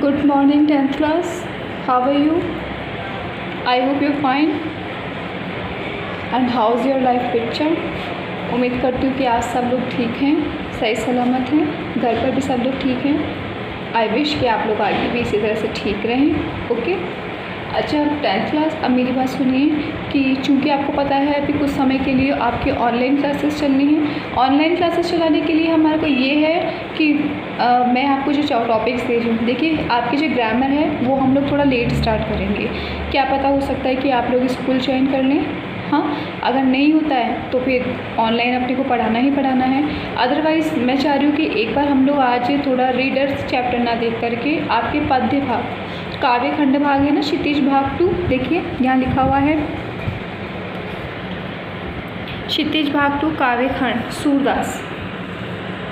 Good morning 10th class. How are you? I hope you're fine. And how's your life picture? उम्मीद करती हूँ कि आज सब लोग ठीक हैं, सही सलामत हैं, घर पर भी सब लोग ठीक हैं। आई विश कि आप लोग आगे भी इसी तरह से ठीक रहें। ओके। अच्छा 10th क्लास, अब मेरी बात सुनिए कि चूँकि आपको पता है अभी कुछ समय के लिए आपकी ऑनलाइन क्लासेस चलनी हैं। ऑनलाइन क्लासेस चलाने के लिए हमारे को ये है कि मैं आपको जो टॉपिक्स दे रही हूँ, देखिए आपकी जो ग्रामर है वो हम लोग थोड़ा लेट स्टार्ट करेंगे। क्या पता हो सकता है कि आप लोग स्कूल ज्वाइन कर लें। हाँ, अगर नहीं होता है तो फिर ऑनलाइन अपने को पढ़ाना ही पढ़ाना है। अदरवाइज़ मैं चाह रही हूँ कि एक बार हम लोग आज थोड़ा रीडर्स चैप्टर ना देख करके आपके पद्य भाग, काव्य खंड भाग है ना, क्षितिज भाग 2, देखिए यहाँ लिखा हुआ है क्षितिज भाग 2 काव्य खंड, सूरदास,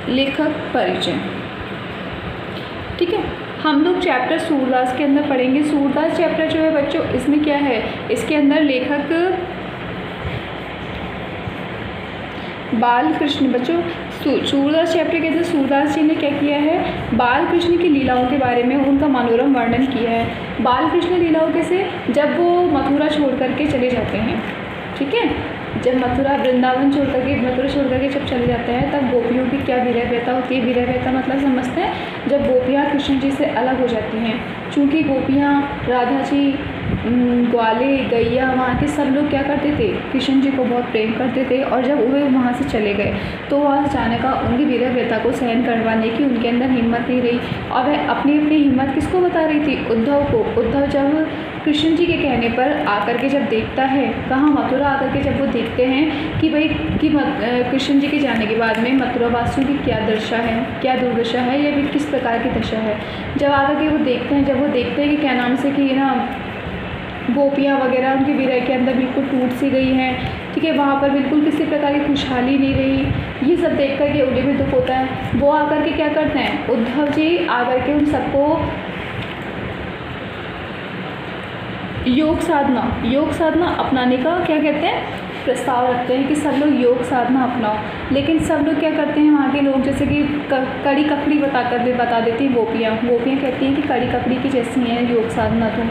लेखक परिचय। ठीक है, हम लोग चैप्टर सूरदास के अंदर पढ़ेंगे। सूरदास चैप्टर जो है बच्चों, इसमें क्या है, इसके अंदर लेखक बाल कृष्ण, बच्चों सूरदास चैप्टर के अंदर सूरदास जी ने क्या किया है, बाल कृष्ण की लीलाओं के बारे में उनका मनोरम वर्णन किया है। बाल कृष्ण लीलाओं कैसे, जब वो मथुरा छोड़ करके चले जाते हैं, ठीक है, जब मथुरा वृंदावन छोड़ करके जब चले जाते हैं तब गोपियों की क्या विरह व्यथा होती है। विरह व्यथा मतलब समझते हैं, जब गोपियाँ कृष्ण जी से अलग हो जाती हैं। चूँकि गोपियाँ राधा जी, ग्वाले, गैया, वहाँ के सब लोग क्या करते थे, कृष्ण जी को बहुत प्रेम करते थे, और जब वे वहाँ से चले गए तो वहाँ से जाने का उनकी विरह व्यथा को सहन करवाने की उनके अंदर हिम्मत नहीं रही। और वह अपनी हिम्मत किसको बता रही थी, उद्धव को। उद्धव जब कृष्ण जी के कहने पर आकर के जब देखता है, कहाँ, मथुरा आकर के जब वो देखते हैं कि भाई कि कृष्ण जी के जाने के बाद में मथुरा वासियों की क्या दशा है, क्या दुर्दशा है, या फिर किस प्रकार की दशा है, जब आकर के वो देखते हैं, जब वो देखते हैं कि क्या नाम से कि ना गोपियाँ वगैरह उनकी विरह के अंदर बिल्कुल टूट सी गई हैं, ठीक है, वहाँ पर बिल्कुल किसी प्रकार की खुशहाली नहीं रही, ये सब देख कर के उन्हें भी दुख होता है। वो आकर के क्या करते हैं, उद्धव जी आकर के उन सबको योग साधना अपनाने का क्या कहते हैं, प्रस्ताव रखते हैं कि सब लोग योग साधना अपनाओ। लेकिन सब लोग क्या करते हैं, वहाँ के लोग जैसे कि कड़ी ककड़ी बता देती हैं गोपियाँ कहती हैं कि कड़ी ककड़ी की जैसी हैं योग साधना, तो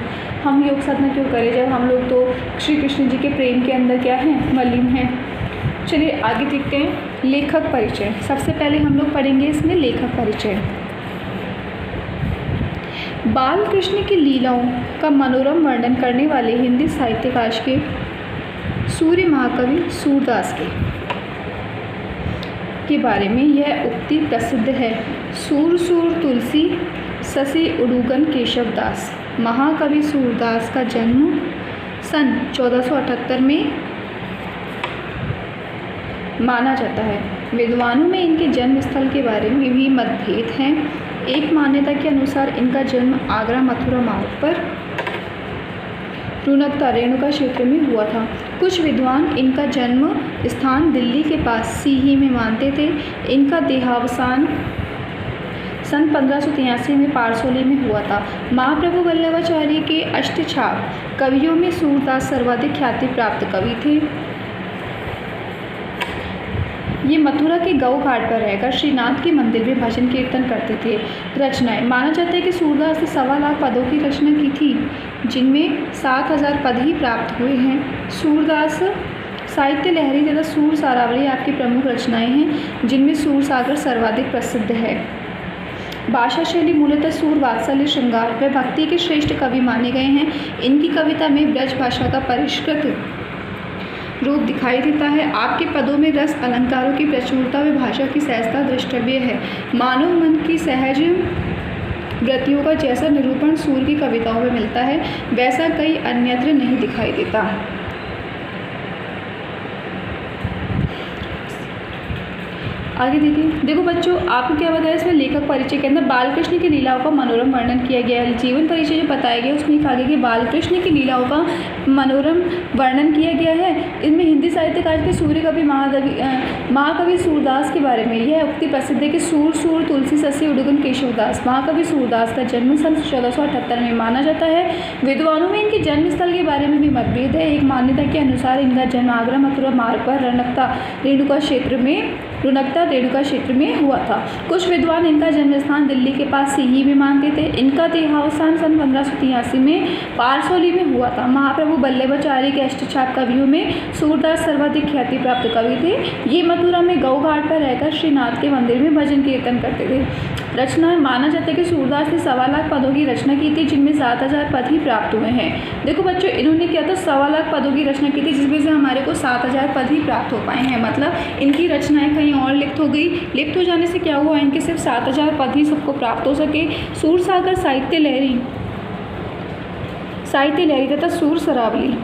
हम योग साधना क्यों करें जब हम लोग तो श्री कृष्ण जी के प्रेम के अंदर क्या हैं, मलिन हैं। चलिए आगे देखते हैं, लेखक परिचय। सबसे पहले हम लोग पढ़ेंगे इसमें लेखक परिचय। बाल कृष्ण की लीलाओं का मनोरम वर्णन करने वाले हिंदी साहित्यकार के सूर्य महाकवि सूरदास के बारे में यह उक्ति प्रसिद्ध है। सूर सूर तुलसी शशि उडुगन केशव दास। महाकवि सूरदास का जन्म सन 1478 में माना जाता है। विद्वानों में इनके जन्म स्थल के बारे में भी मतभेद हैं। एक मान्यता के अनुसार इनका जन्म आगरा मथुरा मार्ग पर रेणुका क्षेत्र में हुआ था। कुछ विद्वान इनका जन्म स्थान दिल्ली के पास सीही में मानते थे। इनका देहावसान सन 1583 में पारसोली में हुआ था। महाप्रभु वल्लभाचार्य के अष्टछाप कवियों में सूरदास सर्वाधिक ख्याति प्राप्त कवि थे। ये मथुरा के गौ घाट पर रहकर श्रीनाथ के मंदिर में भजन कीर्तन करते थे। रचनाएं, माना जाता है कि सूरदास ने 1.25 लाख पदों की रचना की थी, जिनमें 7,000 पद ही प्राप्त हुए हैं। सूरदास साहित्य लहरी तथा सूर सारावली आपकी प्रमुख रचनाएं हैं, जिनमें सूर सागर सर्वाधिक प्रसिद्ध है। भाषा शैली मूलतः सूर, वात्सल्य, श्रृंगार व भक्ति के श्रेष्ठ कवि माने गए हैं। इनकी कविता में ब्रज भाषा का परिष्कृत रूप दिखाई देता है। आपके पदों में रस, अलंकारों की प्रचुरता व भाषा की सहजता द्रष्टव्य है। मानव मन की सहज वृत्तियों का जैसा निरूपण सूर की कविताओं में मिलता है, वैसा कई अन्यत्र नहीं दिखाई देता। आगे देखिए, देखो बच्चों, आपको क्या बताया इसमें लेखक परिचय के अंदर बालकृष्ण की लीलाओं का मनोरम वर्णन किया गया है। जीवन परिचय जो बताया गया उसमें कहा गया कि बालकृष्ण की लीलाओं का मनोरम वर्णन किया गया है। इनमें हिंदी साहित्यकार के सूर्य कवि महाकवि सूरदास के बारे में यह उक्ति प्रसिद्ध है कि सूर सूर तुलसी ससी उडुगन केशवदास। महाकवि सूरदास का जन्म सन 1478 में माना जाता है। विद्वानों में इनके जन्म स्थल के बारे में भी मतभेद है। एक मान्यता के अनुसार इनका जन्म आगरा मथुरा मार्ग पर रुणकता रेणुका क्षेत्र में हुआ था। कुछ विद्वान इनका जन्म स्थान दिल्ली के पास सीही में मानते थे। इनका देहावसान सन 1583 में पारसौली में हुआ था। महाप्रभु वल्लभाचार्य के अष्टछाप कवियों में सूरदास सर्वाधिक ख्याति प्राप्त कवि थे। ये मथुरा में गौ घाट पर रहकर श्रीनाथ के मंदिर में भजन कीर्तन करते थे। रचना माना जाता है कि सूरदास ने 1.25 लाख पदों की रचना की थी, जिनमें 7000 पद ही प्राप्त हुए हैं। देखो बच्चों, इन्होंने क्या था, 1.25 लाख पदों की रचना की थी, जिसमें से हमारे को 7000 पद ही प्राप्त हो पाए हैं। मतलब इनकी रचनाएं कहीं और लिप्त हो गई। लिप्त हो जाने से क्या हुआ, इनके सिर्फ 7000 पद ही सबको प्राप्त हो सके। सूरसागर साहित्य लहरी तथा सूर सरावली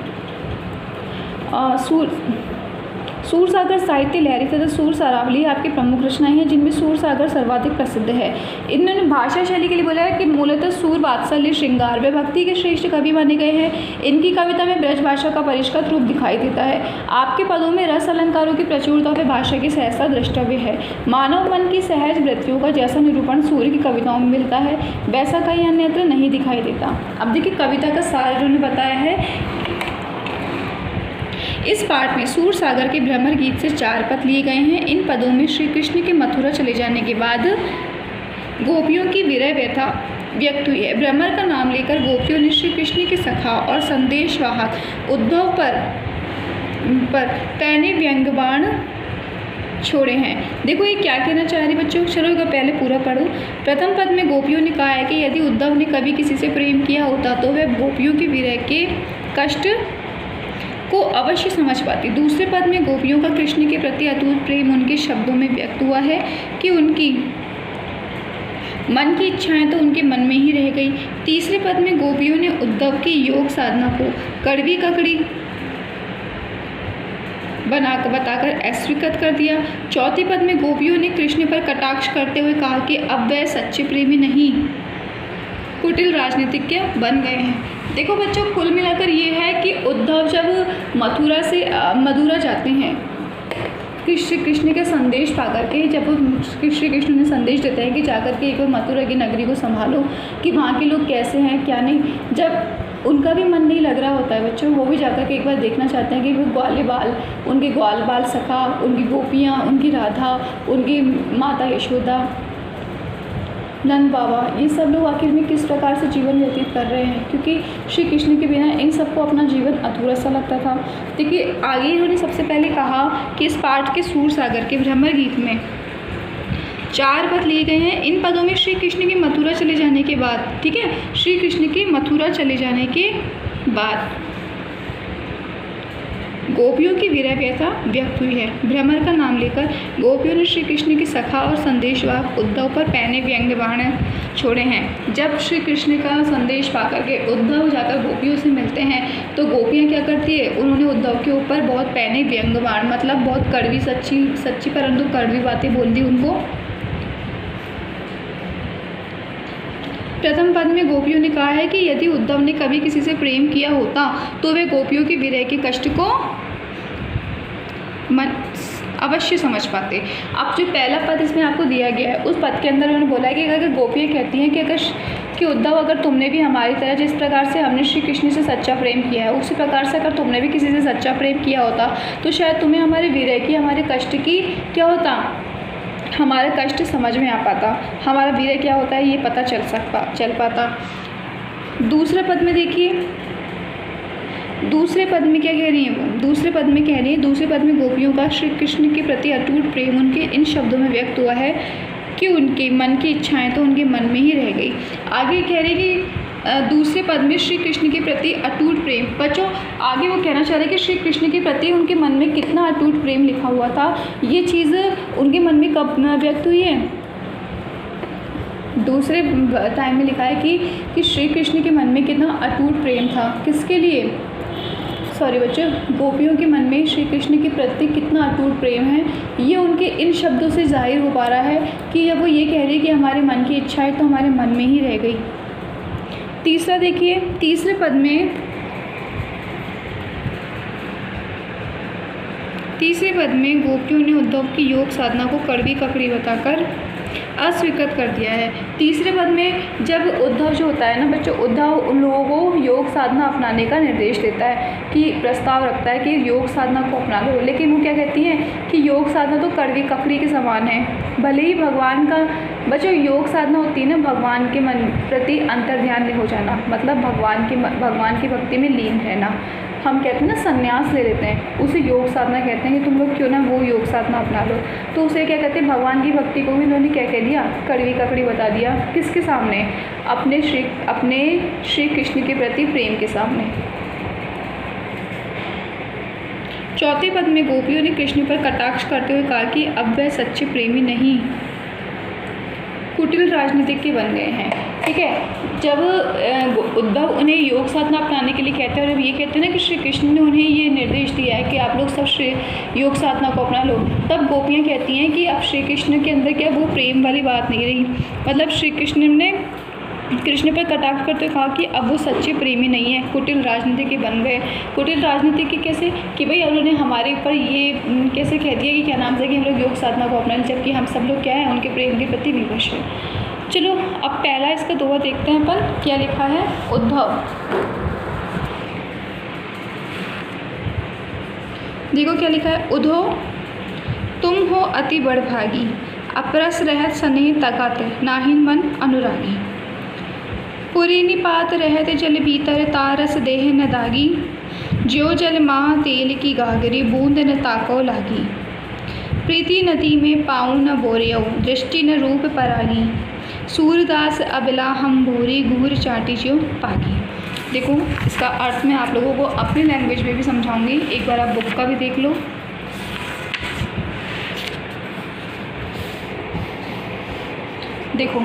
सूरसागर साहित्य लहरी तथा सूर सरावली आपकी प्रमुख रचनाएं हैं, जिनमें सूरसागर सर्वाधिक प्रसिद्ध है। इन्होंने भाषा शैली के लिए बोला है कि मूलतः सूर वात्सल्य श्रृंगार व भक्ति के श्रेष्ठ कवि माने गए हैं। इनकी कविता में ब्रज भाषा का परिष्कृत रूप दिखाई देता है। आपके पदों में रस अलंकारों की प्रचुरता व भाषा की सहजता द्रष्टव्य है। मानव मन की सहज वृत्तियों का जैसा निरूपण सूर्य की कविताओं में मिलता है, वैसा कहीं अन्यत्र नहीं दिखाई देता। अब देखिए कविता का सार इन्होंने बताया है। इस पाठ में सूरसागर के भ्रमर गीत से 4 पद लिए गए हैं। इन पदों में श्री कृष्ण के मथुरा चले जाने के बाद गोपियों की विरह व्यथा व्यक्त हुई है। भ्रमर का नाम लेकर गोपियों ने श्री कृष्ण के सखा और संदेशवाहक उद्धव पर पैने व्यंग बाण छोड़े हैं। देखो ये क्या कहना चाह रही बच्चों, चलो इसको पहले पूरा पढ़ो। प्रथम पद में गोपियों ने कहा है कि यदि उद्धव ने कभी किसी से प्रेम किया होता तो वह गोपियों की विरह के कष्ट को अवश्य समझ पाती। दूसरे पद में गोपियों का कृष्ण के प्रति अटूट प्रेम उनके शब्दों में व्यक्त हुआ है कि उनकी मन की इच्छाएं तो उनके मन में ही रह गई। तीसरे पद में गोपियों ने उद्धव की योग साधना को कड़वी ककड़ी बताकर अस्वीकृत कर दिया। चौथे पद में गोपियों ने कृष्ण पर कटाक्ष करते हुए कहा कि अब वह सच्चे प्रेमी नहीं, कुटिल राजनीतिज्ञ बन गए हैं। देखो बच्चों, कुल मिलाकर ये है कि उद्धव जब मथुरा से मदुरा जाते हैं, श्री कृष्ण का संदेश पाकर के, जब श्री कृष्ण ने संदेश देते हैं कि जाकर के एक बार मथुरा की नगरी को संभालो कि वहाँ के लोग कैसे हैं क्या नहीं। जब उनका भी मन नहीं लग रहा होता है बच्चों, वो भी जाकर के एक बार देखना चाहते हैं कि वो उनके ग्वाल बाल सखा, उनकी गोपियाँ, उनकी राधा, उनकी माता यशोदा, नंद बाबा, ये सब लोग आखिर में किस प्रकार से जीवन व्यतीत कर रहे हैं, क्योंकि श्री कृष्ण के बिना इन सबको अपना जीवन अधूरा सा लगता था। देखिए आगे इन्होंने सबसे पहले कहा कि इस पाठ के सूरसागर के भ्रमर गीत में 4 पद लिए गए हैं। इन पदों में श्री कृष्ण के मथुरा चले जाने के बाद, ठीक है, श्री कृष्ण के मथुरा चले जाने के बाद गोपियों की विरह व्यथा व्यक्त हुई है। भ्रमर का नाम लेकर गोपियों ने श्री कृष्ण के सखा और संदेशवाहक उद्धव पर पैने व्यंग्य बाण छोड़े हैं। जब श्री कृष्ण का संदेश पाकर के उद्धव जाकर गोपियों से मिलते हैं तो गोपियाँ क्या करती है, उन्होंने उद्धव के ऊपर बहुत पैने व्यंग्य बाण, मतलब बहुत कड़वी सच्ची परंतु कड़वी बातें बोल दी उनको। प्रथम पद में गोपियों ने कहा है कि यदि उद्धव ने कभी किसी से प्रेम किया होता तो वे गोपियों की विरह के कष्ट को अवश्य समझ पाते। अब जो पहला पद इसमें आपको दिया गया है, उस पद के अंदर उन्होंने बोला है कि अगर गोपियाँ कहती हैं कि उद्धव, अगर तुमने भी हमारी तरह जिस प्रकार से हमने श्री कृष्ण से सच्चा प्रेम किया है, उसी प्रकार से अगर तुमने भी किसी से सच्चा प्रेम किया होता तो शायद तुम्हें हमारे विरह की, हमारे कष्ट की क्या होता, हमारा कष्ट समझ में आ पाता, हमारा विरह क्या होता है ये पता चल पाता। दूसरे पद में देखिए, दूसरे पद में क्या कह रही है वो, दूसरे पद में गोपियों का श्री कृष्ण के प्रति अटूट प्रेम उनके इन शब्दों में व्यक्त हुआ है कि उनके मन की इच्छाएं तो उनके मन में ही रह गई। आगे कह रहे कि दूसरे पद में श्री कृष्ण के प्रति अटूट प्रेम, बच्चों आगे वो कहना चाह रहे हैं कि श्री कृष्ण के प्रति उनके मन में कितना अटूट प्रेम लिखा हुआ था, ये चीज़ उनके मन में कब व्यक्त हुई है, दूसरे टाइम में लिखा है कि श्री कृष्ण के मन में कितना अटूट प्रेम था, किसके लिए, सॉरी बच्चों, गोपियों के मन में श्री कृष्ण के प्रति कितना अटूट प्रेम है, ये उनके इन शब्दों से जाहिर हो पा रहा है कि जब वो ये कह रही है कि हमारे मन की इच्छा है तो हमारे मन में ही रह गई। तीसरा देखिए, तीसरे पद में तीसरे पद में गोपियों ने उद्धव की योग साधना को कड़वी ककड़ी बताकर अस्वीकृत कर दिया है। तीसरे पद में जब उद्धव जो होता है ना बच्चों, उद्धव उन लोगों को योग साधना अपनाने का निर्देश देता है कि प्रस्ताव रखता है कि योग साधना को अपना लो, लेकिन वो क्या कहती हैं कि योग साधना तो कड़वी ककड़ी के समान है। भले ही भगवान का बच्चों योग साधना होती है ना भगवान के मन प्रति अंतर्ध्यान हो जाना, मतलब भगवान की भक्ति में लीन रहना। हम कहते हैं ना संन्यास ले लेते हैं, उसे योग साधना कहते हैं कि तुम लोग क्यों ना वो योग साधना अपना लो। तो उसे क्या कहते हैं, भगवान की भक्ति को भी इन्होंने क्या कह दिया, कड़वी ककड़ी बता दिया। किसके सामने, अपने श्री कृष्ण के प्रति प्रेम के सामने। चौथे पद में गोपियों ने कृष्ण पर कटाक्ष करते हुए कहा कि अब वह सच्चे प्रेमी नहीं, कुटिल राजनीतिक के बन गए हैं। ठीक है, जब उद्धव उन्हें योग साधना अपनाने के लिए कहते हैं और ये कहते हैं ना कि श्री कृष्ण ने उन्हें ये निर्देश दिया है कि आप लोग सब श्री योग साधना को अपना लो, तब गोपियाँ कहती हैं कि अब श्री कृष्ण के अंदर क्या वो प्रेम वाली बात नहीं रही। मतलब श्री कृष्ण ने कृष्ण पर कटाक्ष करते हुए कहा कि अब वो सच्चे प्रेमी नहीं है, कुटिल राजनीति के बन गए। कुटिल राजनीति के कैसे कि भाई उन्होंने हमारे ऊपर ये कैसे कह दिया कि क्या नाम से कि हम लोग योग साधना को अपना, जबकि हम सब लोग क्या है उनके प्रेम के प्रति विवश है। चलो अब पहला इसका दोहा देखते हैं अपन, क्या लिखा है। उद्धव, देखो क्या लिखा है। उद्धव तुम हो अति बड़भागी, अपरस रहत स्नेह तकत, नाहिन मन अनुरागी। पुरी निपात रहत जल भीतर, तारस देह न दागी। ज्यो जल माह तेल की गागरी, बूंद न ताको लागी। प्रीति नदी में पाऊँ न बोरियो, दृष्टि न रूप परागी। सूरदास अबला हम भूरी, घूर चाटी ज्यो पागी। देखो इसका अर्थ मैं आप लोगों को अपनी लैंग्वेज में भी समझाऊंगी, एक बार आप बुक का भी देख लो। देखो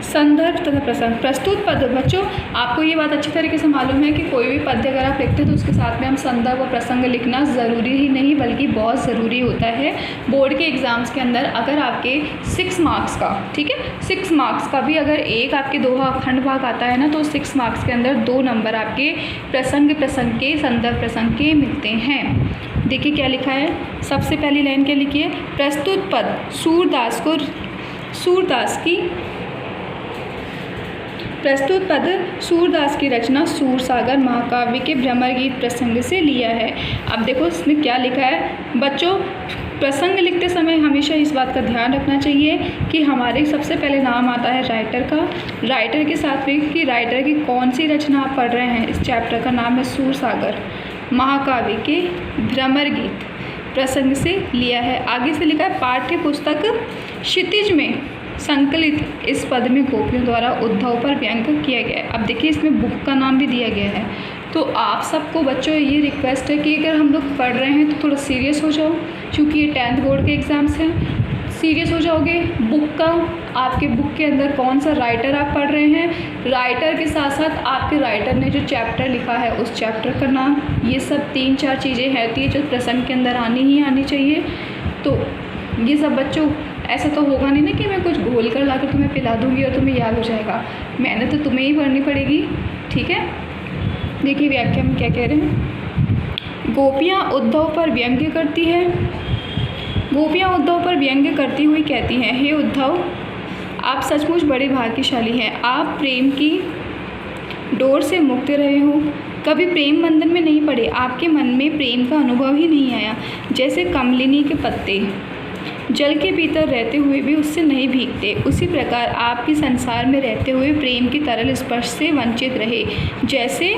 संदर्भ तथा प्रसंग। प्रस्तुत पद, बच्चों आपको ये बात अच्छी तरीके से मालूम है कि कोई भी पद्य अगर आप लिखते हैं तो उसके साथ में हम संदर्भ और प्रसंग लिखना ज़रूरी ही नहीं बल्कि बहुत ज़रूरी होता है। बोर्ड के एग्ज़ाम्स के अंदर अगर आपके 6 मार्क्स का, ठीक है, 6 मार्क्स का भी अगर एक आपके दोहा खंड भाग आता है ना, तो 6 मार्क्स के अंदर 2 नंबर आपके प्रसंग के, संदर्भ प्रसंग के मिलते हैं। देखिए क्या लिखा है। सबसे पहली लाइन क्या लिखी है। प्रस्तुत पद सूरदास की रचना सूरसागर महाकाव्य के भ्रमर गीत प्रसंग से लिया है। अब देखो इसमें क्या लिखा है। बच्चों प्रसंग लिखते समय हमेशा इस बात का ध्यान रखना चाहिए कि हमारे सबसे पहले नाम आता है राइटर का, राइटर के साथ में कि राइटर की कौन सी रचना आप पढ़ रहे हैं। इस चैप्टर का नाम है सूरसागर महाकाव्य के भ्रमर गीत प्रसंग से लिया है। आगे से लिखा है पाठ्य पुस्तक क्षितिज में संकलित इस पद में गोपियों द्वारा उद्धव पर व्यंग किया गया है। अब देखिए इसमें बुक का नाम भी दिया गया है। तो आप सबको बच्चों ये रिक्वेस्ट है कि अगर हम लोग पढ़ रहे हैं तो थोड़ा सीरियस हो जाओ, क्योंकि ये 10th बोर्ड के एग्ज़ाम्स हैं। सीरियस हो जाओगे। बुक का, आपके बुक के अंदर कौन सा राइटर आप पढ़ रहे हैं, राइटर के साथ साथ आपके राइटर ने जो चैप्टर लिखा है उस चैप्टर का नाम, ये सब 3-4 चीज़ें रहती है जो प्रसंग के अंदर आनी चाहिए। तो ये सब बच्चों ऐसा तो होगा नहीं ना कि मैं कुछ घोल कर लाकर तुम्हें पिला दूँगी और तुम्हें याद हो जाएगा। मेहनत तो तुम्हें ही करनी पड़ेगी, ठीक है। देखिए व्याख्या में क्या कह रहे हैं। गोपियाँ उद्धव पर व्यंग्य करती है। गोपियाँ उद्धव पर व्यंग्य करती हुई कहती हैं, हे उद्धव आप सचमुच बड़े भाग्यशाली हैं। आप प्रेम की डोर से मुक्त रहे हो, कभी प्रेम बंधन में नहीं पड़े, आपके मन में प्रेम का अनुभव ही नहीं आया। जैसे कमलिनी के पत्ते जल के भीतर रहते हुए भी उससे नहीं भीगते, उसी प्रकार आप भी संसार में रहते हुए प्रेम की तरल स्पर्श से वंचित रहे। जैसे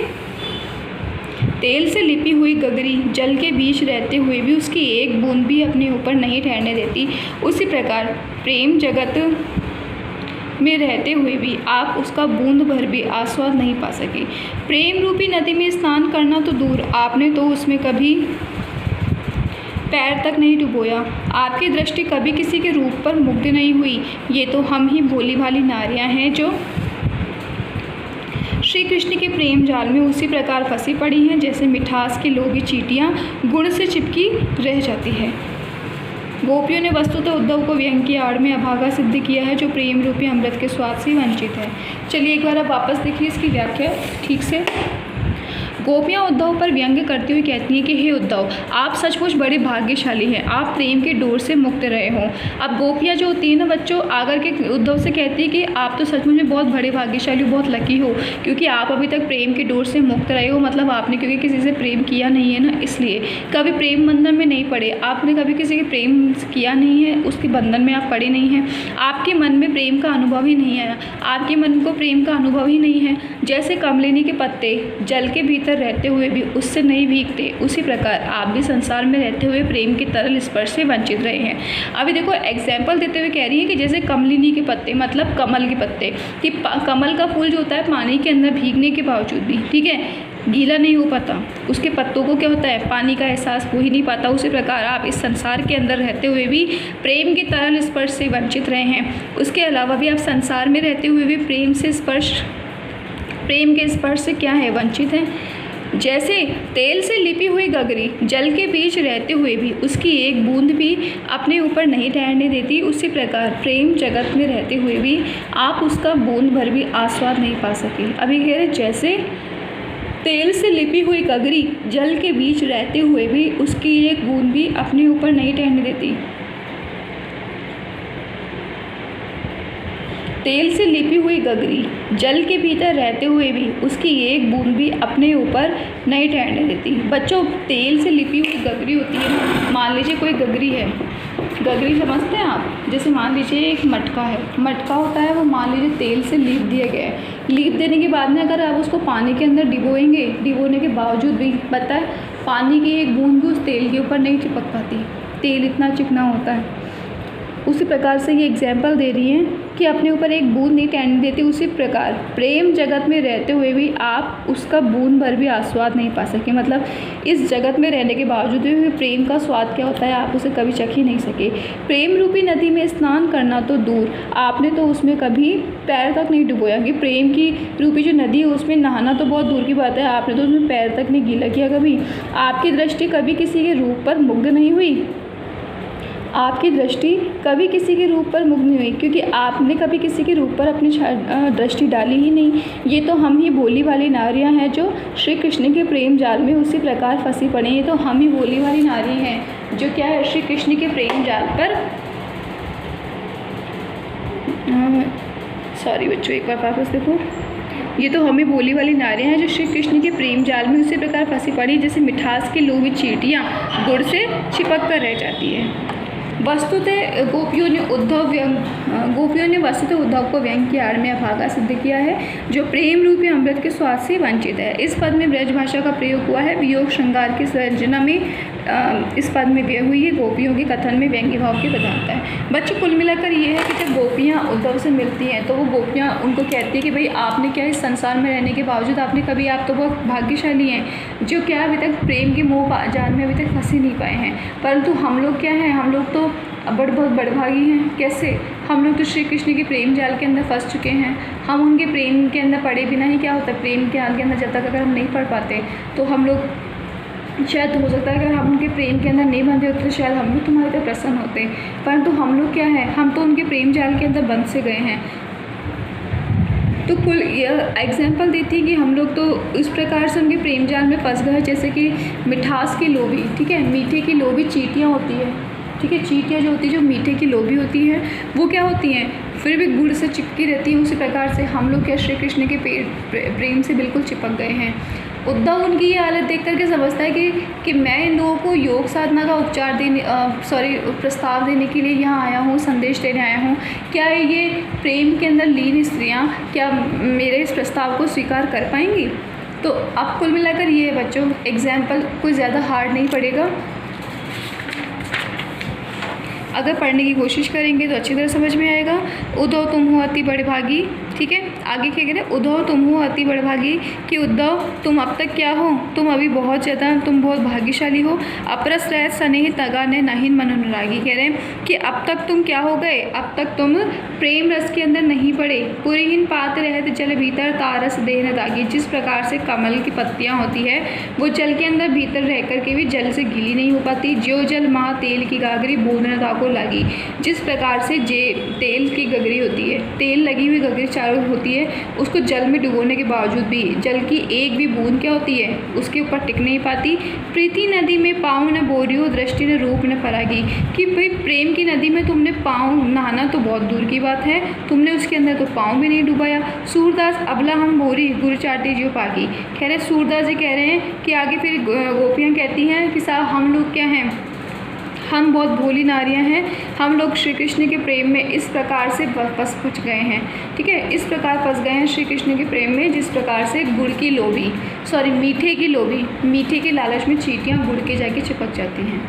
तेल से लिपी हुई गगरी जल के बीच रहते हुए भी उसकी एक बूंद भी अपने ऊपर नहीं ठहरने देती, उसी प्रकार प्रेम जगत में रहते हुए भी आप उसका बूंद भर भी आस्वाद नहीं पा सके। प्रेम रूपी नदी में स्नान करना तो दूर, आपने तो उसमें कभी पैर तक नहीं डुबोया। आपकी दृष्टि कभी किसी के रूप पर मुग्ध नहीं हुई। ये तो हम ही भोली भाली नारियां हैं जो श्री कृष्ण के प्रेम जाल में उसी प्रकार फंसी पड़ी हैं जैसे मिठास की लोभी चींटियां गुण से चिपकी रह जाती है। गोपियों ने वस्तुतः उद्धव को व्यंग की आड़ में अभागा सिद्ध किया है जो प्रेम रूपी अमृत के स्वाद से वंचित है। चलिए एक बार आप वापस देखिए इसकी व्याख्या ठीक से। गोपियाँ उद्धव पर व्यंग्य करती हुई कहती हैं कि हे उद्धव, आप सचमुच बड़े भाग्यशाली हैं, आप प्रेम के डोर से मुक्त रहे हों। अब गोपियाँ जो होती हैं ना बच्चों, आकर के उद्धव से कहती है कि आप तो सचमुच में बहुत बड़े भाग्यशाली, बहुत लकी हो, क्योंकि आप अभी तक प्रेम के डोर से मुक्त रहे हो। मतलब आपने क्योंकि किसी से प्रेम किया नहीं है ना, इसलिए कभी प्रेम बंधन में नहीं पड़े, आपने कभी किसी के प्रेम किया नहीं है, उसके बंधन में आप पड़े नहीं हैं, आपके मन में प्रेम का अनुभव ही नहीं आया, आपके मन को प्रेम का अनुभव ही नहीं है। जैसे कमलिनी के पत्ते जल के भीतर रहते हुए भी उससे नहीं भीगते, उसी प्रकार आप भी संसार में रहते हुए प्रेम के तरल स्पर्श से वंचित रहे हैं। अभी देखो एग्जाम्पल देते हुए कह रही है कि जैसे कमलिनी के पत्ते, मतलब कमल के पत्ते, कि कमल का फूल जो होता है पानी के अंदर भीगने के बावजूद भी, ठीक है, गीला नहीं हो पाता, उसके पत्तों को क्या होता है, पानी का एहसास हो ही नहीं पाता। उसी प्रकार आप इस संसार के अंदर रहते हुए भी प्रेम के तरल स्पर्श से वंचित रहे हैं। उसके अलावा भी आप संसार में रहते हुए भी प्रेम के स्पर्श से क्या है, वंचित हैं। जैसे तेल से लिपी हुई गगरी जल के बीच रहते हुए भी उसकी एक बूंद भी अपने ऊपर नहीं ठहरने देती, उसी प्रकार प्रेम जगत में रहते हुए भी आप उसका बूंद भर भी आस्वाद नहीं पा सके। अभी कह रहे जैसे तेल से लिपी हुई गगरी जल के बीच रहते हुए भी उसकी एक बूंद भी अपने ऊपर नहीं ठहरने देती। तेल से लिपी हुई गगरी जल के भीतर रहते हुए भी उसकी एक बूंद भी अपने ऊपर नहीं ठहरने देती। बच्चों, तेल से लिपी हुई गगरी होती है ना, मान लीजिए कोई गगरी है, गगरी समझते हैं आप, जैसे मान लीजिए एक मटका है, मटका होता है वो मान लीजिए तेल से लीप दिया गया है। लीप देने के बाद में अगर आप उसको पानी के अंदर डिबोएंगे, डिबोने के बावजूद भी पता है पानी की एक बूंद भी उस तेल के ऊपर नहीं चिपक पाती, तेल इतना चिकना होता है। उसी प्रकार से ये एग्जाम्पल दे रही हैं कि अपने ऊपर एक बूंद नहीं ठहरने देती। उसी प्रकार प्रेम जगत में रहते हुए भी आप उसका बूंद भर भी आस्वाद नहीं पा सके। मतलब इस जगत में रहने के बावजूद भी प्रेम का स्वाद क्या होता है आप उसे कभी चख ही नहीं सके। प्रेम रूपी नदी में स्नान करना तो दूर, आपने तो उसमें कभी पैर तक नहीं डुबोया। कि प्रेम की रूपी जो नदी है उसमें नहाना तो बहुत दूर की बात है, आपने तो उसमें पैर तक नहीं गीला किया कभी। आपकी दृष्टि कभी किसी के रूप पर मुग्ध नहीं हुई, आपकी दृष्टि कभी किसी के रूप पर मुग्ध नहीं हुई, क्योंकि आपने कभी किसी के रूप पर अपनी दृष्टि डाली ही नहीं। ये तो हम ही भोली वाली नारियां हैं जो श्री कृष्ण के प्रेम जाल में उसी प्रकार फंसी पड़ी। ये तो हम ही भोली वाली नारी हैं जो क्या है, श्री कृष्ण के प्रेम जाल पर सॉरी बच्चों, एक बार वापस देखो। ये तो हमें भोली वाली नारियां हैं जो श्री कृष्ण के प्रेम जाल में उसी प्रकार फंसी पड़ी जैसे मिठास की लोभी चींटियाँ गुड़ से चिपक कर रह जाती है। वस्तुतः गोपियों ने वस्तुतः उद्धव को व्यंग की आड़ में अभागा सिद्ध किया है जो प्रेम रूपी अमृत के स्वाद से वंचित है। इस पद में ब्रज भाषा का प्रयोग हुआ है। वियोग श्रृंगार की संरचना में इस पद में व्यय हुई है। गोपियों के कथन में व्यंग्य भाव की प्रधानता है। बच्चों, कुल मिलाकर ये है कि जब गोपियाँ उद्धव से मिलती हैं तो वो गोपियाँ उनको कहती है कि भाई आपने क्या इस संसार में रहने के बावजूद आपने कभी, आप तो बहुत भाग्यशाली हैं जो क्या अभी तक प्रेम के मोह जाल में अभी तक फंस ही नहीं पाए हैं। परंतु हम लोग क्या हैं, हम लोग तो बहुत बड़भागी हैं। कैसे? हम लोग तो श्री कृष्ण के प्रेम जाल के अंदर फंस चुके हैं। हम उनके प्रेम के अंदर पड़े बिना ही क्या होता है, प्रेम के जाल के अंदर जब तक अगर हम नहीं पढ़ पाते तो हम लोग शायद हो सकता है अगर हम उनके प्रेम के अंदर नहीं बंधे होते तो शायद हम भी तुम्हारी तरह प्रसन्न होते। परंतु हम लोग क्या है, हम तो उनके प्रेम जाल के अंदर बंध से गए हैं। तो कुल यह एग्जाम्पल देती है कि हम लोग तो इस प्रकार से उनके प्रेम जाल में फंस गए जैसे कि मिठास की लोभी, ठीक है, मीठे की लोभी चींटियाँ होती है, ठीक है, चींटियाँ जो होती है, जो मीठे की लोभी होती है, वो क्या होती हैं, फिर भी गुड़ से चिपकी रहती है। उसी प्रकार से हम लोग क्या श्री कृष्ण के प्रेम से बिल्कुल चिपक गए हैं। उद्धव उनकी ये हालत देख करके समझता है कि मैं इन लोगों को योग साधना का प्रस्ताव देने के लिए यहाँ आया हूँ, संदेश देने आया हूँ। क्या ये प्रेम के अंदर लीन स्त्रियाँ क्या मेरे इस प्रस्ताव को स्वीकार कर पाएंगी? तो अब कुल मिलाकर ये बच्चों एग्जाम्पल कोई ज़्यादा हार्ड नहीं पड़ेगा। अगर पढ़ने की कोशिश करेंगे तो अच्छी तरह समझ में आएगा। उद्धव तुम हो अति बड़भागी, ठीक है। आगे क्या कह रहे हैं, उद्धव तुम हो अति बड़भागी, कि उद्धव तुम अब तक क्या हो, तुम अभी बहुत ज़्यादा, तुम बहुत भाग्यशाली हो। अपरस रहत स्नेह तगा ने नहीन मनोनुरागी, कह रहे हैं कि अब तक तुम क्या हो गए, अब तक तुम प्रेम रस के अंदर नहीं पड़े। पुरीहीन पात्र रहत जल भीतर तारस देह न दागी, जिस प्रकार से कमल की पत्तियाँ होती है वो जल के अंदर भीतर रह करके भी जल से गीली नहीं हो पाती। ज्यो जल महा तेल की गागरी बूंद न दागो लगी, जिस प्रकार से तेल की गगरी होती है, तेल लगी हुई गगरी चालू होती है उसको जल में डुबोने के बावजूद भी जल की एक भी बूंद क्या होती है उसके ऊपर टिक नहीं पाती। प्रीति नदी में पाँव न बोरियो दृष्टि न रूप न परागी, कि भाई प्रेम की नदी में तुमने पाँव नहाना तो बहुत दूर की बात है, तुमने उसके अंदर तो पाँव भी नहीं डुबाया। सूरदास अबला हम बोरी गुरु चाटी जो पागी, कह रहे सूरदास जी कह रहे हैं कि आगे फिर गोपियाँ कहती हैं कि साहब हम लोग क्या हैं, हम बहुत भोली नारियां हैं, हम लोग श्री कृष्ण के प्रेम में इस प्रकार से फंस गए हैं, ठीक है, इस प्रकार फंस गए हैं श्री कृष्ण के प्रेम में जिस प्रकार से गुड़ की लोभी मीठे की लोभी, मीठे के लालच में चींटियाँ गुड़ के जाके चिपक जाती हैं।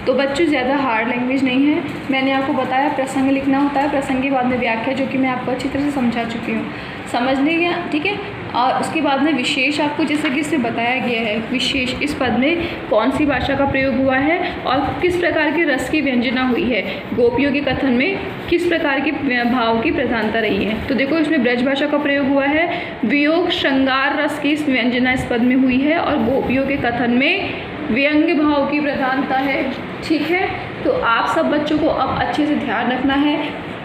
तो बच्चों ज़्यादा हार्ड लैंग्वेज नहीं है, मैंने आपको बताया प्रसंग लिखना होता है, प्रसंग के बाद में व्याख्या जो कि मैं आपको अच्छी तरह से समझा चुकी हूँ, समझ लेंगे, ठीक है। और उसके बाद में विशेष आपको जैसे कि इसमें बताया गया है विशेष इस पद में कौन सी भाषा का प्रयोग हुआ है और किस प्रकार के रस की व्यंजना हुई है, गोपियों के कथन में किस प्रकार के भाव की प्रधानता रही है। तो देखो इसमें ब्रज भाषा का प्रयोग हुआ है, वियोग श्रृंगार रस की व्यंजना इस पद में हुई है और गोपियों के कथन में व्यंग्य भाव की प्रधानता है, ठीक है। तो आप सब बच्चों को अब अच्छे से ध्यान रखना है,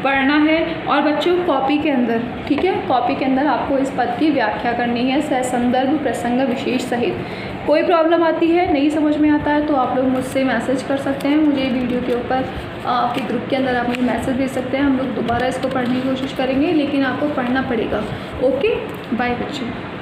पढ़ना है और बच्चों कॉपी के अंदर, ठीक है, कॉपी के अंदर आपको इस पद की व्याख्या करनी है संदर्भ प्रसंग विशेष सहित। कोई प्रॉब्लम आती है नहीं समझ में आता है तो आप लोग मुझसे मैसेज कर सकते हैं, मुझे वीडियो के ऊपर आपके ग्रुप के अंदर आप मुझे मैसेज भेज सकते हैं, हम लोग दोबारा इसको पढ़ने की कोशिश करेंगे लेकिन आपको पढ़ना पड़ेगा। ओके, बाय बच्चों।